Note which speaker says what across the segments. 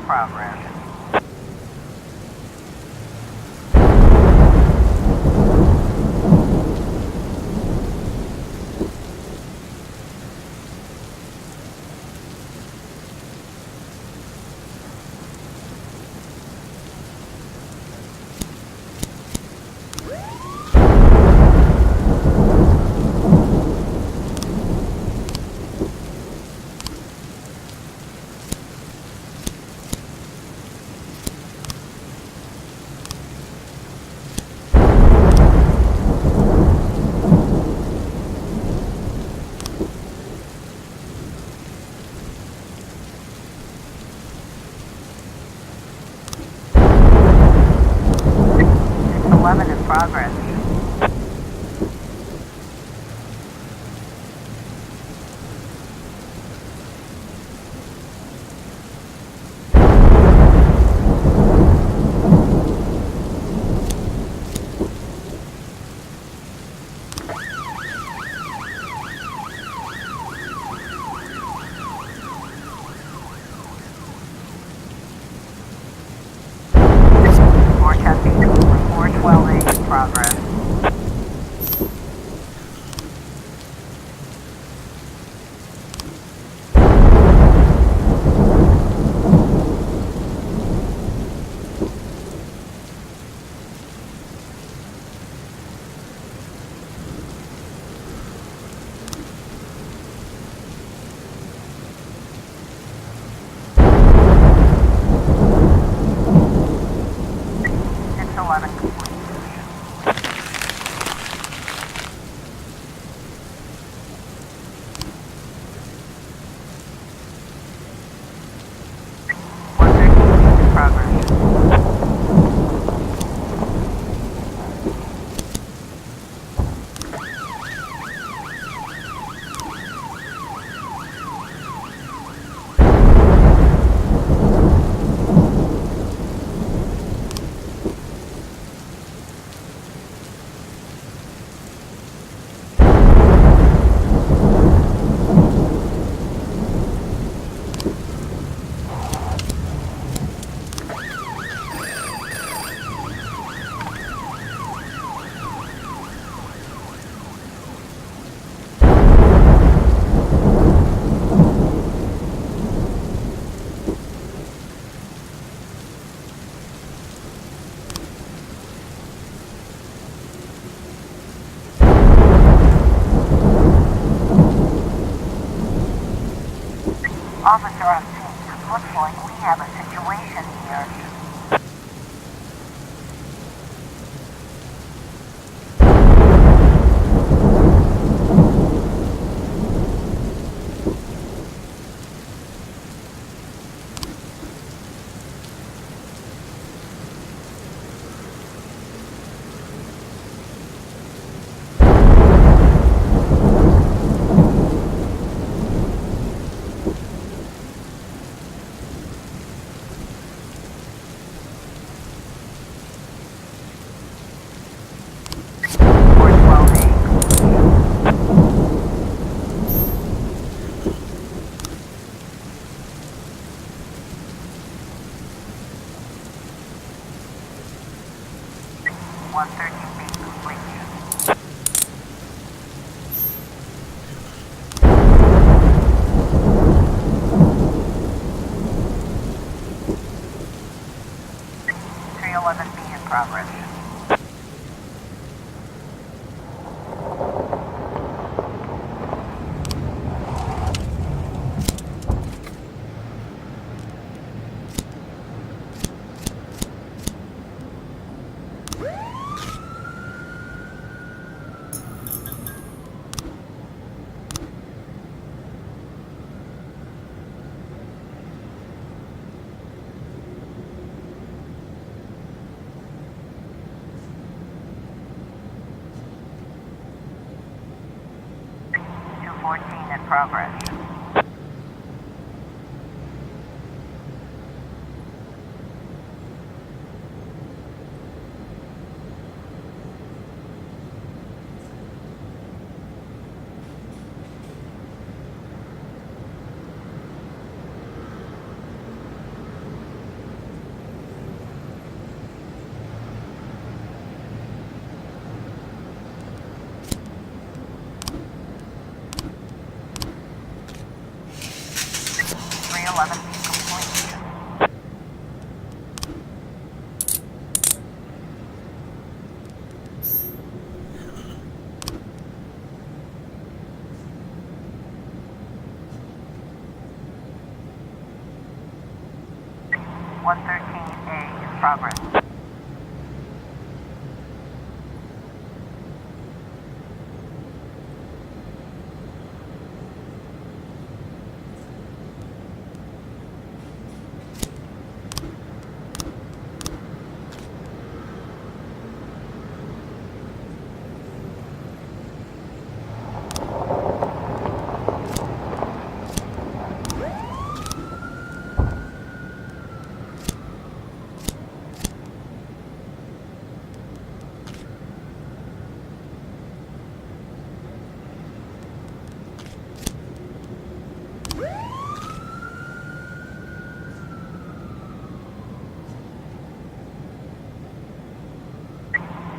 Speaker 1: progress. Progress. More Chaffee, 412A progress. Officer on scene, looks like we have a situation here. Progress. In progress. 311B complete. (113A) in progress.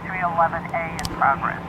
Speaker 1: (311A) in progress.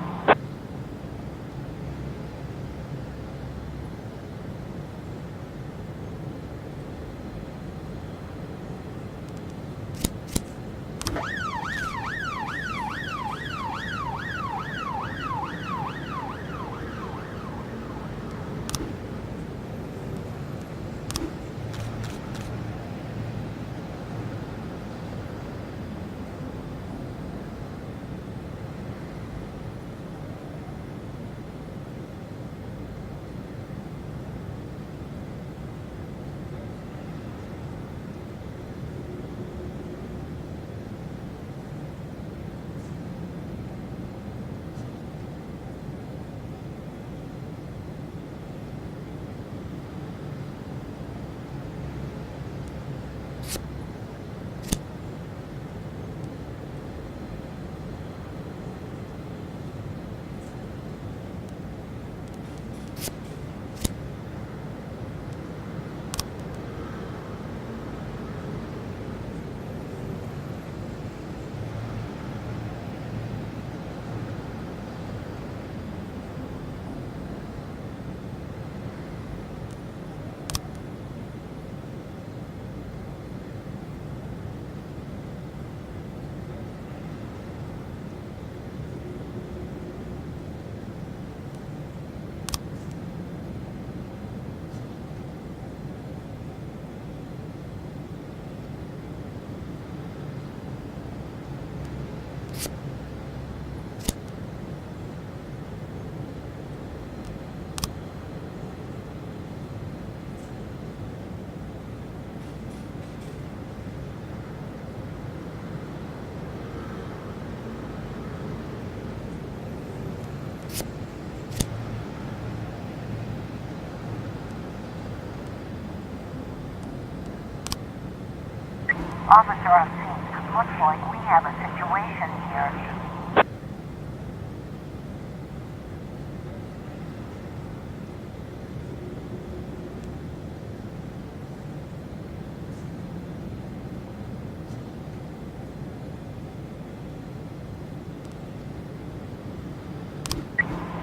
Speaker 1: Officer on scene. It looks like we have a situation here.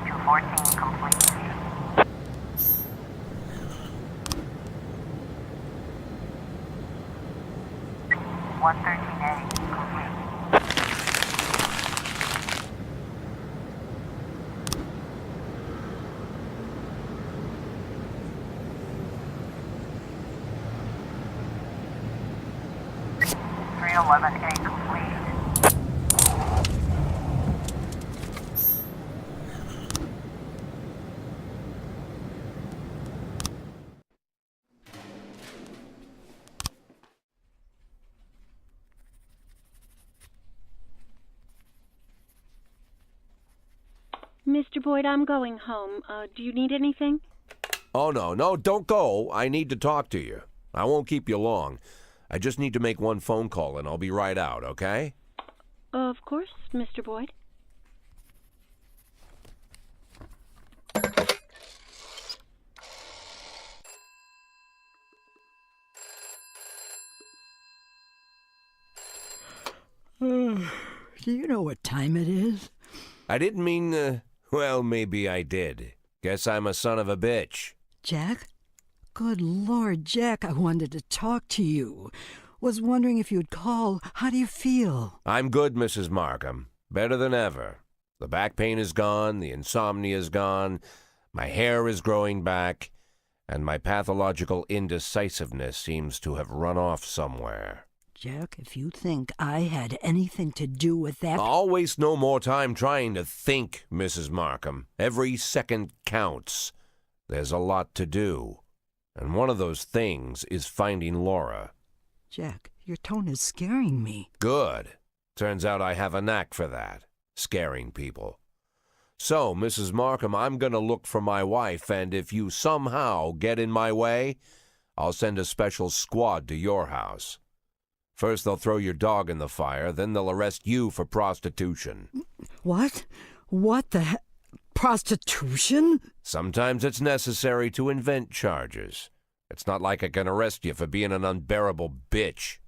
Speaker 1: (214 complete. 113A complete. (311A complete.
Speaker 2: Mr. Boyd, I'm going home. Do you need anything?
Speaker 3: Oh, no, don't go. I need to talk to you. I won't keep you long. I just need to make one phone call and I'll be right out, okay?
Speaker 2: Of course, Mr. Boyd.
Speaker 4: Do you know what time it is?
Speaker 3: I didn't mean, well, maybe I did. Guess I'm a son of a bitch.
Speaker 4: Jack? Good Lord, Jack, I wanted to talk to you. Was wondering if you'd call. How do you feel?
Speaker 3: I'm good, Mrs. Markham. Better than ever. The back pain is gone, the insomnia is gone, my hair is growing back, and my pathological indecisiveness seems to have run off somewhere.
Speaker 4: Jack, if you think I had anything to do with that...
Speaker 3: I'll waste no more time trying to think, Mrs. Markham. Every second counts. There's a lot to do. And one of those things is finding Laura.
Speaker 4: Jack, your tone is scaring me.
Speaker 3: Good. Turns out I have a knack for that, scaring people. So, Mrs. Markham, I'm going to look for my wife, and if you somehow get in my way, I'll send a special squad to your house. First they'll throw your dog in the fire, then they'll arrest you for prostitution.
Speaker 4: What? What the prostitution?
Speaker 3: Sometimes it's necessary to invent charges. It's not like I can arrest you for being an unbearable bitch.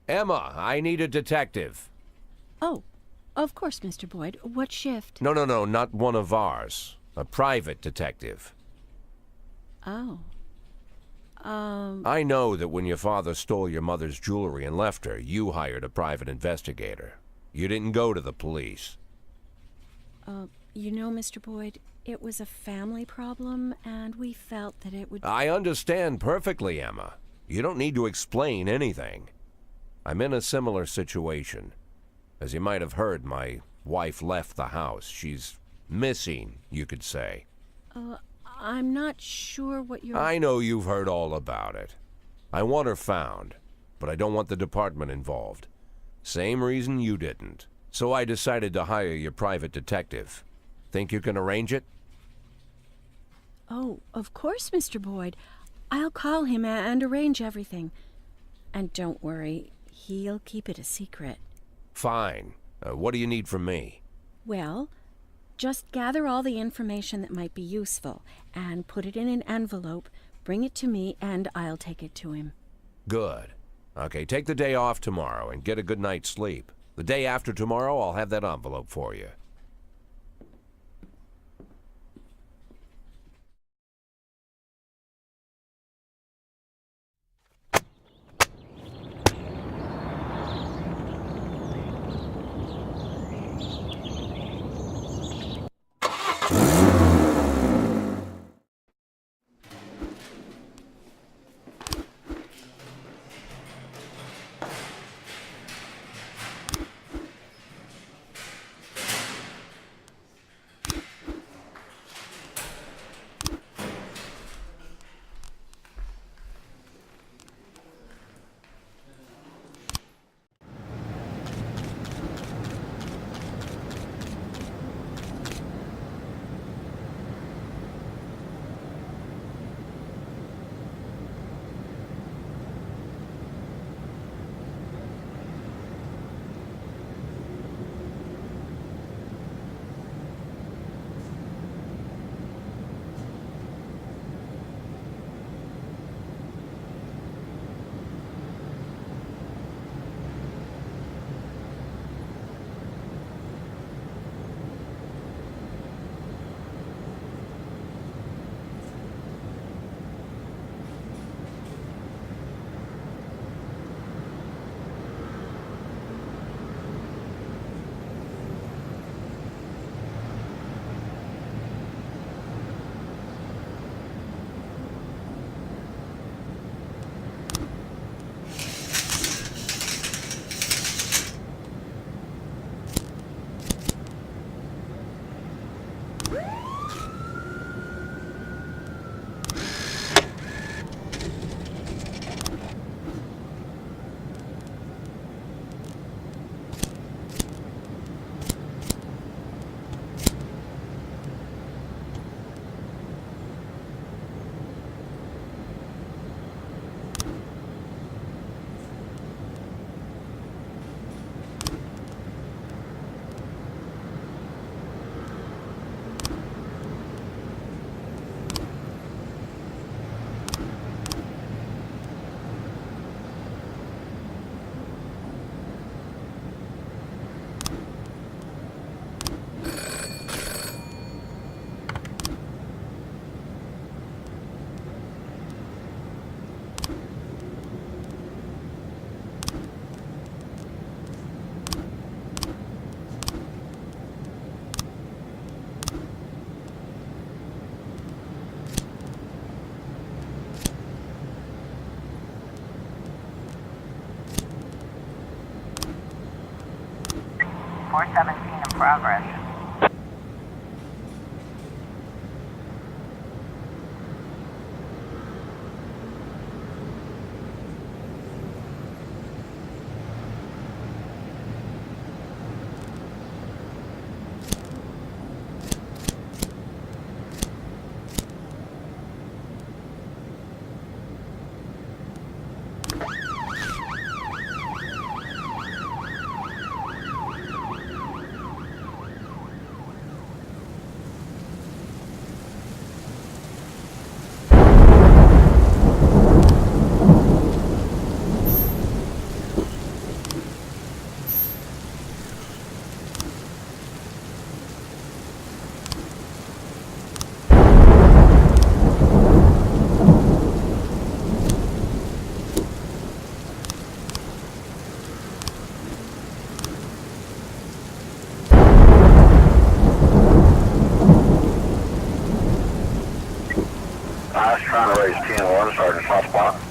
Speaker 3: Emma, I need a detective.
Speaker 2: Oh, of course, Mr. Boyd. What shift?
Speaker 3: No, not one of ours. A private detective.
Speaker 2: Oh.
Speaker 3: I know that when your father stole your mother's jewelry and left her, you hired a private investigator. You didn't go to the police.
Speaker 2: You know, Mr. Boyd, it was a family problem, and we felt that it would...
Speaker 3: I understand perfectly, Emma. You don't need to explain anything. I'm in a similar situation. As you might have heard, my wife left the house. She's missing, you could say.
Speaker 2: I'm not sure what you're...
Speaker 3: I know you've heard all about it. I want her found, but I don't want the department involved. Same reason you didn't. So I decided to hire your private detective. Think you can arrange it?
Speaker 2: Oh, of course, Mr. Boyd. I'll call him and arrange everything. And don't worry, he'll keep it a secret.
Speaker 3: Fine. What do you need from me?
Speaker 2: Well, just gather all the information that might be useful and put it in an envelope, bring it to me, and I'll take it to him.
Speaker 3: Good. Okay, take the day off tomorrow and get a good night's sleep. The day after tomorrow, I'll have that envelope for you.
Speaker 1: 417 in progress.
Speaker 5: I was trying to raise 10-1, Sergeant Hotspot.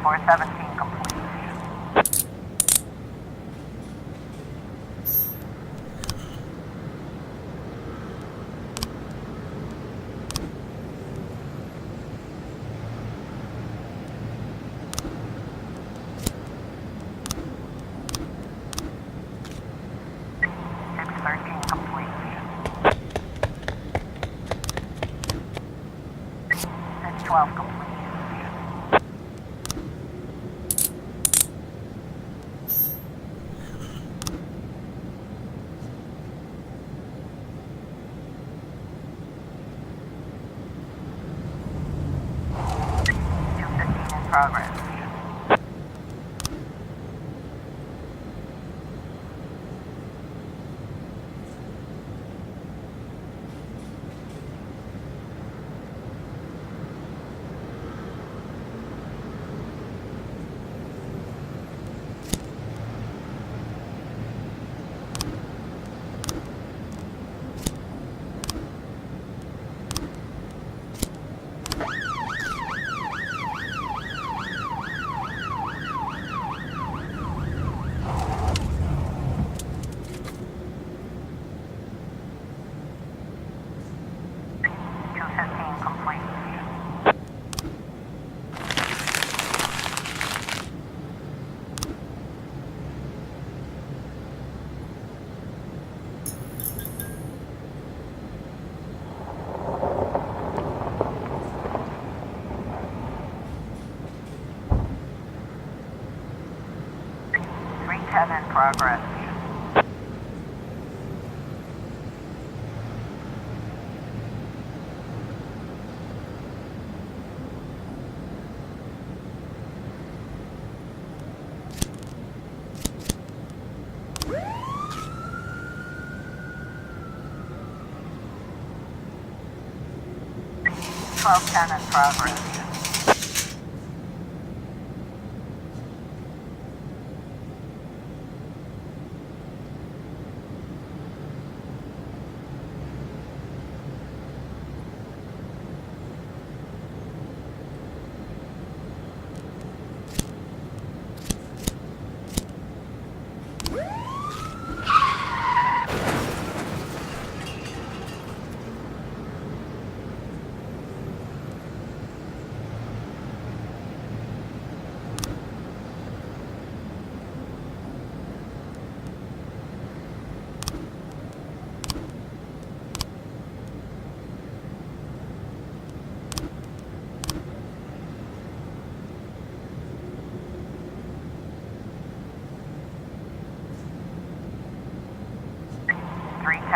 Speaker 1: Four 17 complete. Six 12 complete. Progress. In progress. Twelve 10 in progress.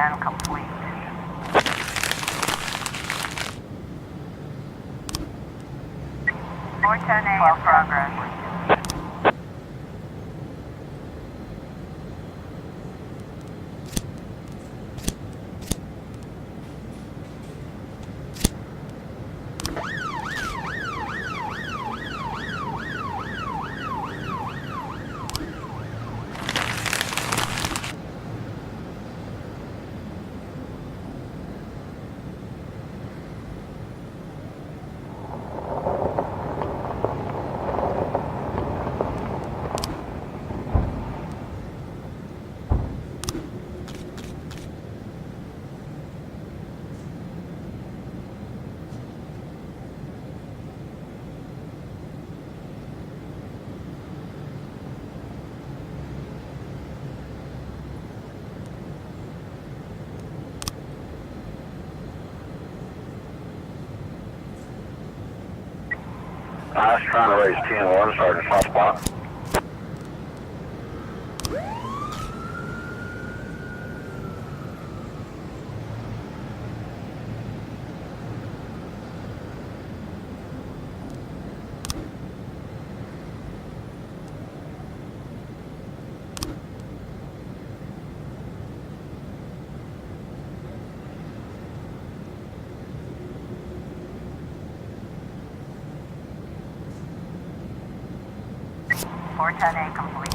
Speaker 1: 410 complete. In progress.
Speaker 5: I was trying to raise 10-1, Sergeant Soft Spot.
Speaker 1: A complete.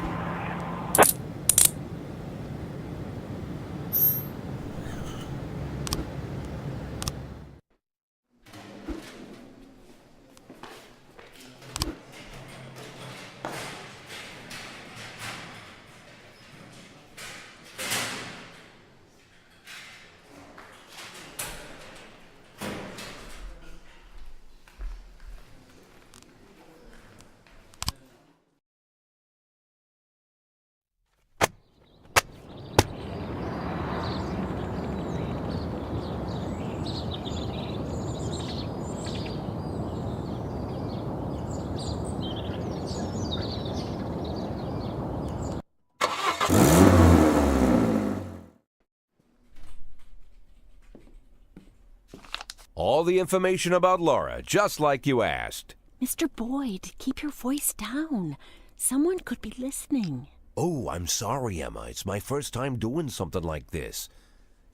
Speaker 3: All the information about Laura, just like you asked.
Speaker 2: Mr. Boyd, keep your voice down. Someone could be listening.
Speaker 3: Oh, I'm sorry, Emma. It's my first time doing something like this.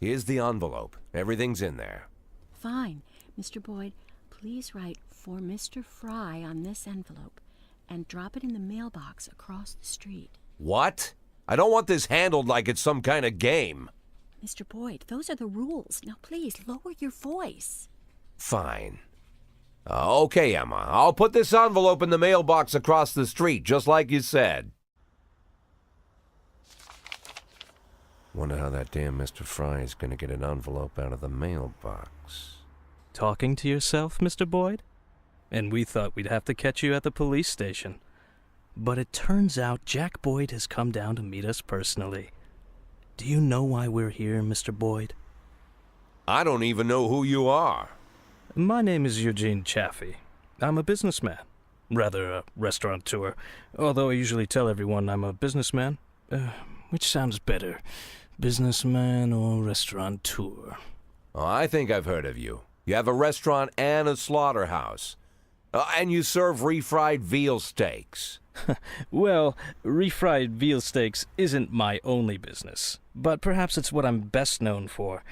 Speaker 3: Here's the envelope. Everything's in there.
Speaker 2: Fine. Mr. Boyd, please write for Mr. Fry on this envelope and drop it in the mailbox across the street.
Speaker 3: What? I don't want this handled like it's some kind of game.
Speaker 2: Mr. Boyd, those are the rules. Now please lower your voice.
Speaker 3: Fine. Okay, Emma. I'll put this envelope in the mailbox across the street, just like you said. Wonder how that damn Mr. Fry is going to get an envelope out of the mailbox.
Speaker 6: Talking to yourself, Mr. Boyd? And we thought we'd have to catch you at the police station. But it turns out Jack Boyd has come down to meet us personally. Do you know why we're here, Mr. Boyd?
Speaker 3: I don't even know who you are.
Speaker 6: My name is Eugene Chaffee. I'm a businessman. Rather, a restaurateur. Although I usually tell everyone I'm a businessman. Which sounds better? Businessman or restaurateur?
Speaker 3: Oh, I think I've heard of you. You have a restaurant and a slaughterhouse. And you serve refried veal steaks.
Speaker 6: Well, refried veal steaks isn't my only business. But perhaps it's what I'm best known for.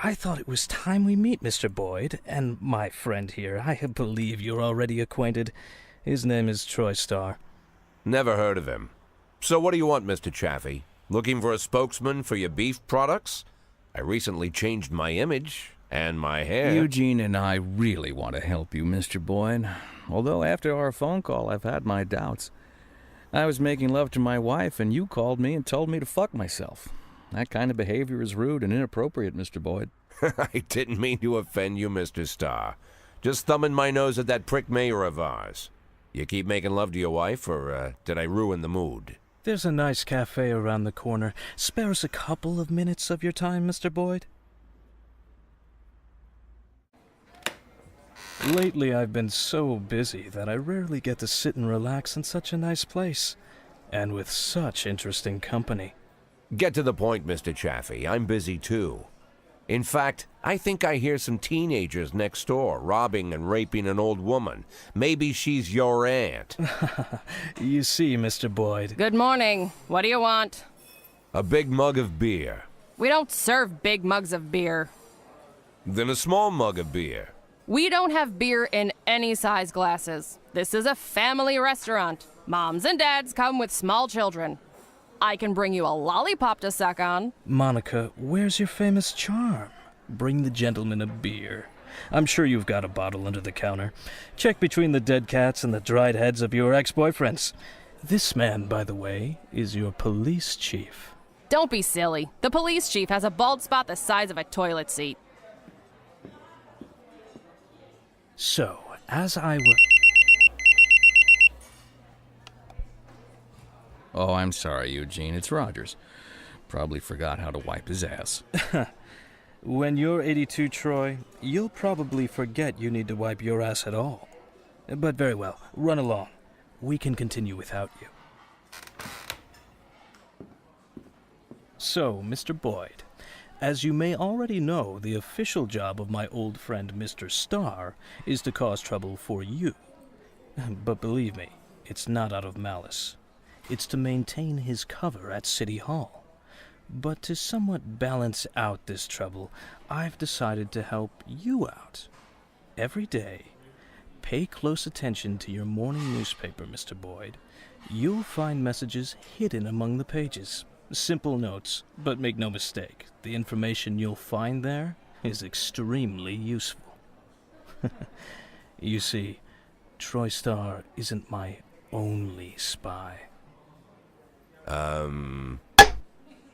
Speaker 6: I thought it was time we meet Mr. Boyd, and my friend here. I believe you're already acquainted. His name is Troy Starr.
Speaker 3: Never heard of him. So what do you want, Mr. Chaffee? Looking for a spokesman for your beef products? I recently changed my image and my hair.
Speaker 7: Eugene and I really want to help you, Mr. Boyd. Although after our phone call, I've had my doubts. I was making love to my wife, and you called me and told me to fuck myself. That kind of behavior is rude and inappropriate, Mr. Boyd.
Speaker 3: I didn't mean to offend you, Mr. Starr. Just thumbing my nose at that prick mayor of ours. You keep making love to your wife, or did I ruin the mood?
Speaker 6: There's a nice cafe around the corner. Spare us a couple of minutes of your time, Mr. Boyd. Lately, I've been so busy that I rarely get to sit and relax in such a nice place, and with such interesting company.
Speaker 3: Get to the point, Mr. Chaffee. I'm busy too. In fact, I think I hear some teenagers next door robbing and raping an old woman. Maybe she's your aunt.
Speaker 6: You see, Mr. Boyd.
Speaker 8: Good morning. What do you want?
Speaker 3: A big mug of beer.
Speaker 8: We don't serve big mugs of beer.
Speaker 3: Then a small mug of beer.
Speaker 8: We don't have beer in any size glasses. This is a family restaurant. Moms and dads come with small children. I can bring you a lollipop to suck on.
Speaker 6: Monica, where's your famous charm? Bring the gentleman a beer. I'm sure you've got a bottle under the counter. Check between the dead cats and the dried heads of your ex-boyfriends. This man, by the way, is your police chief.
Speaker 8: Don't be silly. The police chief has a bald spot the size of a toilet seat.
Speaker 6: So, as I were...
Speaker 7: Oh, I'm sorry, Eugene. It's Rogers. Probably forgot how to wipe his ass.
Speaker 6: When you're 82, Troy, you'll probably forget you need to wipe your ass at all. But very well, run along. We can continue without you. So, Mr. Boyd, as you may already know, the official job of my old friend Mr. Starr is to cause trouble for you. But believe me, it's not out of malice. It's to maintain his cover at City Hall. But to somewhat balance out this trouble, I've decided to help you out. Every day, pay close attention to your morning newspaper, Mr. Boyd. You'll find messages hidden among the pages. Simple notes, but make no mistake, the information you'll find there is extremely useful. You see, Troy Starr isn't my only spy.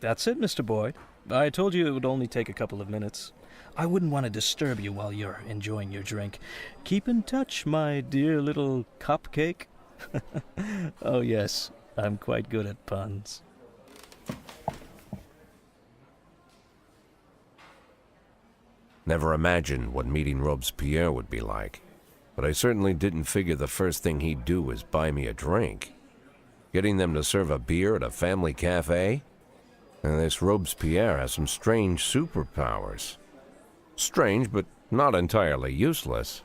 Speaker 6: That's it, Mr. Boyd. I told you it would only take a couple of minutes. I wouldn't want to disturb you while you're enjoying your drink. Keep in touch, my dear little cupcake. Oh yes, I'm quite good at puns.
Speaker 3: Never imagined what meeting Robespierre would be like. But I certainly didn't figure the first thing he'd do was buy me a drink. Getting them to serve a beer at a family cafe? And this Robespierre has some strange superpowers. Strange, but not entirely useless.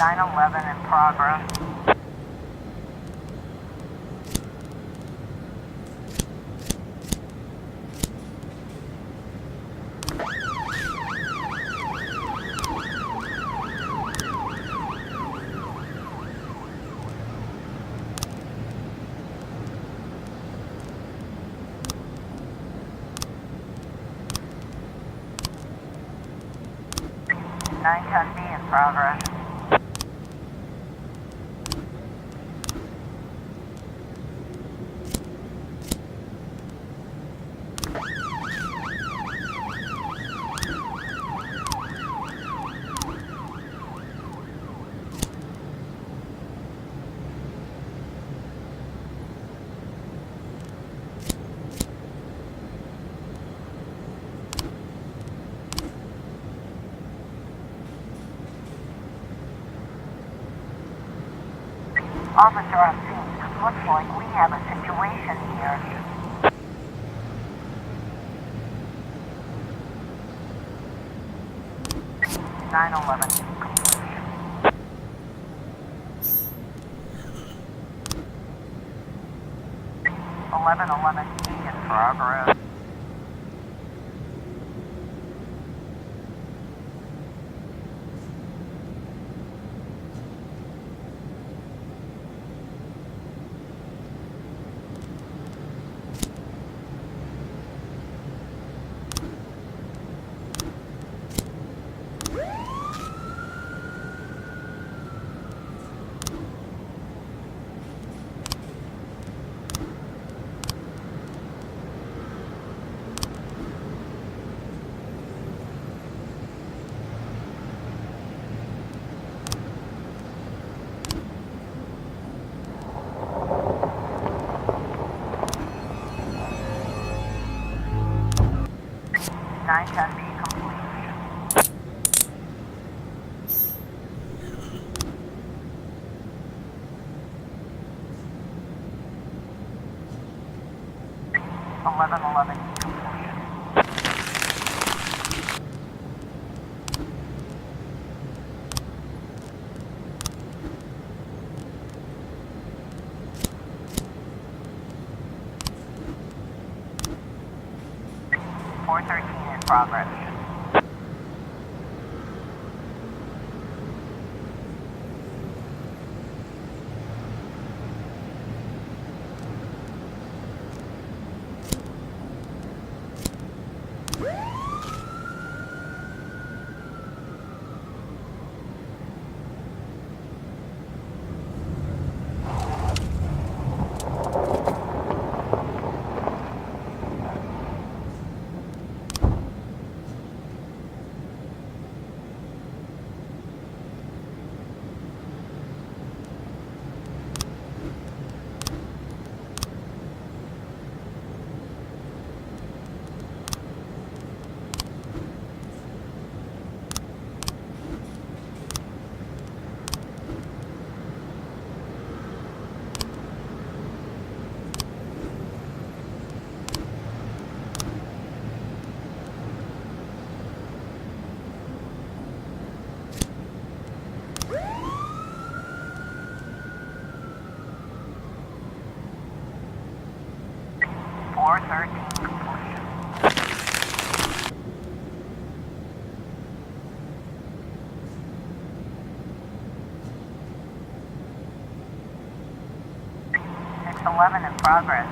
Speaker 1: (911) in progress. (910B) in progress. Officer on scene. Looks like we have a situation here. Nine 11 complete. 1111 in progress. Nine 10B complete. Eleven 11 complete. 413 in progress. Four 13 complete. Six 11 in progress.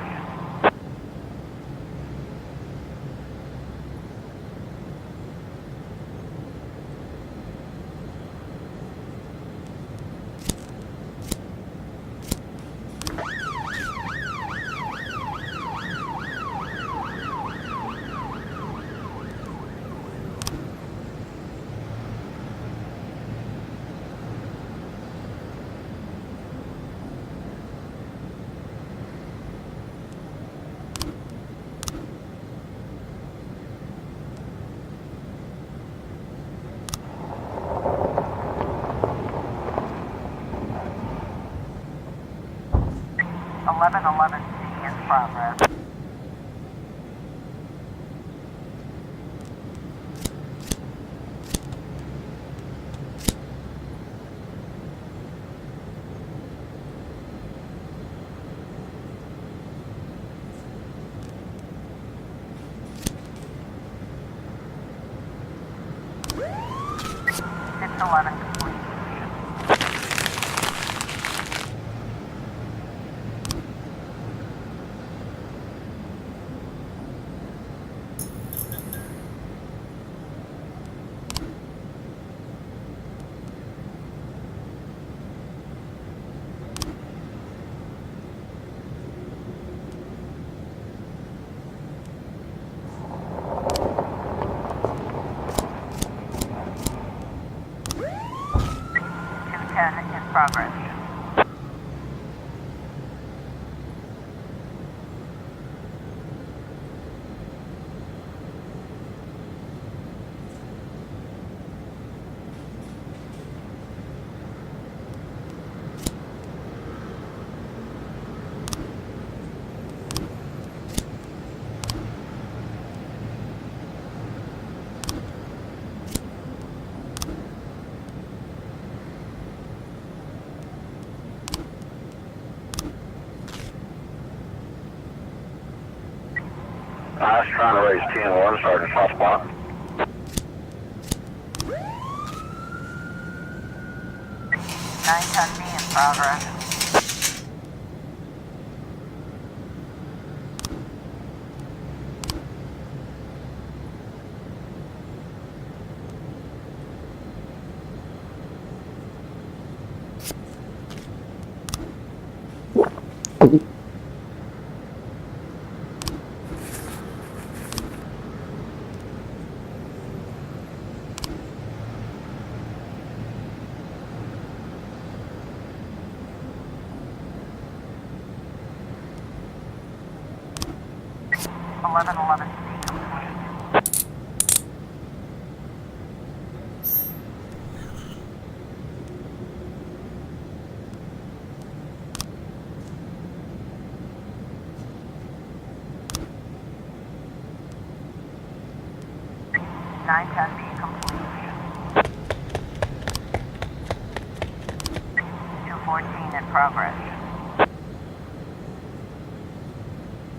Speaker 1: Eleven 11 C in progress. Six 11 complete.
Speaker 5: I was trying to raise TN1, Sergeant Soft Spot.
Speaker 1: Nine ton B in progress. Eleven C complete. Nine ton B complete. 214 in progress.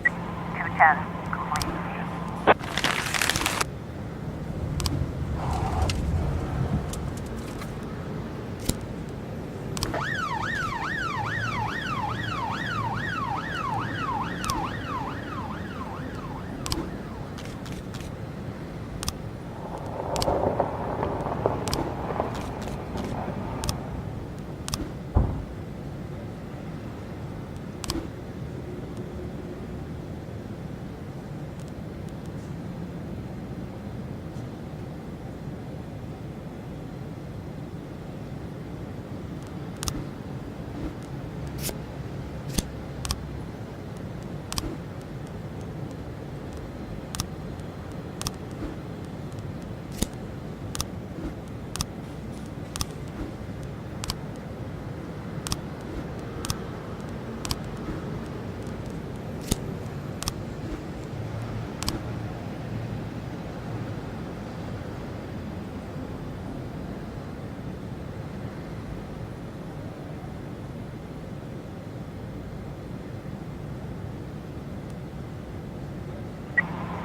Speaker 1: 210 complete.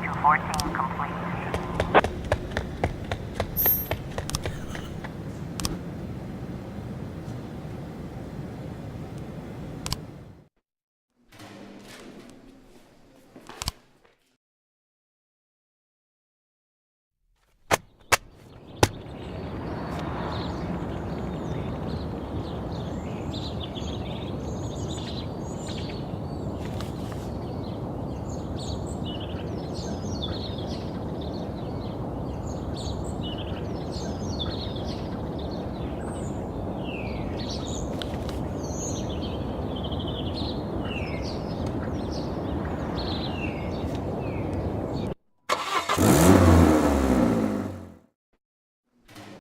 Speaker 1: Two 14 complete.